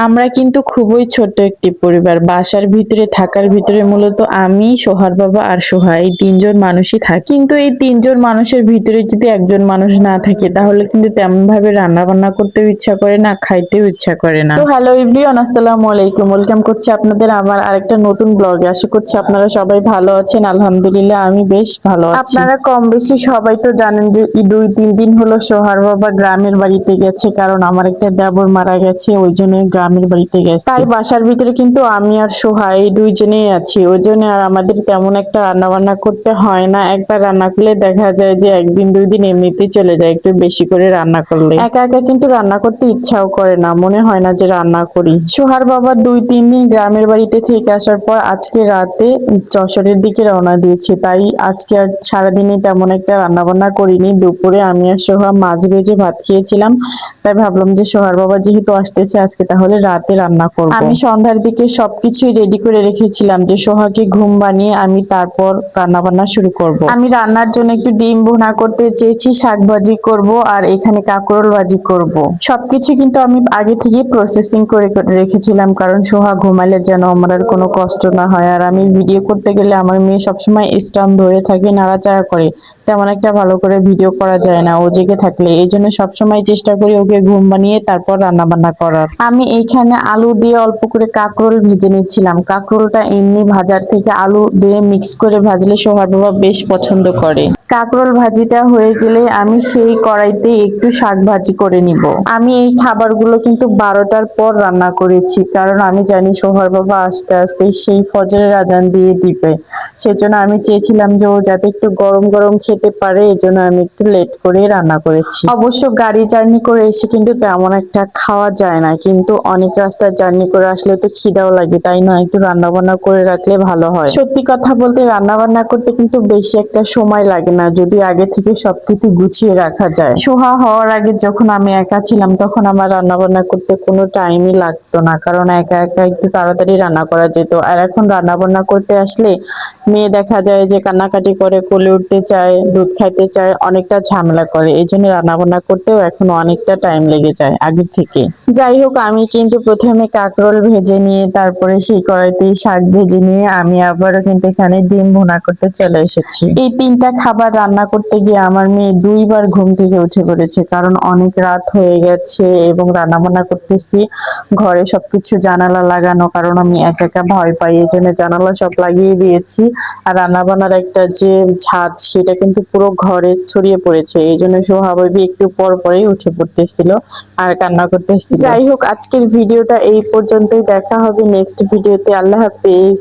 আমরা কিন্তু খুবই ছোট্ট একটি পরিবার। বাসার ভিতরে থাকার ভিতরে মূলত আমি, সোহার বাবা আর সোহা এই ৩ জন মানুষই থাকি। কিন্তু এই ৩ জন মানুষের ভিতরে যদি একজন মানুষ না থাকে তাহলে কিন্তু তেমনভাবে রান্না-বান্না করতেও ইচ্ছা করে না, খাইতেও ইচ্ছা করে না। সো হ্যালো এভরিওয়ান, আসসালামু আলাইকুম। ওয়েলকাম করছি আপনাদের আমার আরেকটা নতুন ব্লগে। আশা করছি আপনারা সবাই ভালো আছেন। আলহামদুলিল্লাহ আমি বেশ ভালো আছি। আপনারা কম বেশি সবাই তো জানেন যে ২-৩ দিন হলো সোহার বাবা গ্রামের বাড়িতে গেছে, কারণ আমার একটা দেবর মারা গেছে, ওই জন্য গ্রামের বাড়িতে গেছে। তাই বাসার ভিতরে কিন্তু আমি আর সোহা এই দুইজনেই আছি। ওই জন্য আর আমাদের তেমন একটা রান্না বান্না করতে হয় না। একবার রান্না করলে দেখা যায় যে একদিন ২ দিন এমনিতেই চলে যায় একটু বেশি করে রান্না করলে। একা একা কিন্তু রান্না করতে ইচ্ছাও করে না, মনে হয় না যে রান্না করি। সোহার বাবা ২-৩ দিন গ্রামের বাড়িতে থেকে আসার পর আজকে রাতে যশোরের দিকে রওনা দিয়েছে। তাই আজকে আর সারাদিনে তেমন একটা রান্না বান্না করিনি। দুপুরে আমি আর সোহা মাছ ভেজে ভাত খেয়েছিলাম। তাই ভাবলাম যে সোহার বাবা যেহেতু আসতেছে আজকে তাহলে রাতে রান্না করব। আমি সন্ধ্যার দিকে সবকিছুই রেডি করে রেখেছিলাম যে সোহাকে ঘুম বানিয়ে আমি তারপর রান্না বান্না শুরু করব। আমি রান্নার জন্য একটু ডিম ভুনা করতে চেয়েছি, শাক ভাজি করব আর এখানে কাঁকরোল ভাজি করব। সবকিছু কিন্তু আমি আগে থেকে প্রসেসিং করে রেখেছিলাম, কারণ সোহা ঘুমালে যেন আমার আর কোনো কষ্ট না হয়। আর আমি ভিডিও করতে গেলে আমার মেয়ে সবসময় স্ট্যান্ড ধরে থাকে, নাড়াচাড়া করে, তেমন একটা ভালো করে ভিডিও করা যায় না ও জেগে থাকলে। এই জন্য সবসময় চেষ্টা করি ওকে ঘুম বানিয়ে তারপর রান্না বান্না করার। আমি এইখানে আলু দিয়ে অল্প করে কাঁকরোল ভেজে নিচ্ছিলাম। কাঁকরোলটা এমনি ভাজার থেকে আলু দিয়ে মিক্স করে ভাজলে সোহার বাবা বেশ পছন্দ করে। কাঁকরোল ভাজিটা হয়ে গেলে আমি সেই কড়াইতে একটু শাক ভাজি করে নিব। আমি এই খাবারগুলো কিন্তু ১২টার পর রান্না করেছি, কারণ আমি জানি সোহার বাবা আস্তে আস্তে সেই ফজরের আজান দিয়ে দিবে। সেজন্য আমি চেয়েছিলাম যে ও যাতে একটু গরম গরম খেতে পারে, এজন্য আমি একটু লেট করে রান্না করেছি। অবশ্য গাড়ি জার্নি করে এসে কিন্তু তেমন একটা খাওয়া যায় না, কিন্তু অনেক রাস্তা জার্নি করে আসলে তো খিদাও লাগে, তাই না একটু রান্না বান্না করে রাখলে ভালো হয়। সত্যি কথা বলতে রান্না বান্না করতে কিন্তু বেশি একটা সময় লাগে না যদি আগে থেকে সবকিছু গুছিয়ে রাখা যায়। সোহা হওয়ার আগে যখন আমি একা ছিলাম তখন আমার রান্না বান্না করতে কোনো টাইমই লাগতো না, কারণ একা একা একটু তাড়াতাড়ি রান্না করা যেত। আর এখন রান্না বান্না করতে আসলে মেয়ে দেখা যায় যে কান্নাকাটি করে, কোলে উঠতে চায়, দুধ খাইতে চায়, অনেকটা ঝামেলা করে। এই জন্য রান্না বান্না করতেও এখন অনেকটা টাইম লেগে যায় আগের থেকে। যাই হোক, আমি কিন্তু প্রথমে কাঁকরোল ভেজে নিয়ে তারপরে সেই কড়াইতেই শাক ভেজে নিয়ে আমি আবারও কিন্তু এখানে ডিম ভুনা করতে চলে এসেছি। এই ৩টা খাবার রান্না করতে গিয়ে আমার মেয়ে ২ বার ঘুম থেকে উঠে পড়েছে, কারণ অনেক রাত হয়ে গেছে এবং রান্না বান্না করতেছি। ঘরে সবকিছু জানালা লাগানো, কারণ আমি একা একা ভয় পাই, এই জন্য জানালা সব লাগিয়ে দিয়েছি। আর রান্না বান্নার একটা যে ঝাঁজ সেটা কিন্তু পুরো ঘরে ছড়িয়ে পড়েছে, এই জন্য সোহা বেবি একটু পর পরেই উঠে পড়তেছিল আর কান্না করতেছিল। যাই হোক, আজকের ভিডিওটা এই পর্যন্তই। দেখা হবে নেক্সট ভিডিওতে। আল্লাহ হাফেজ।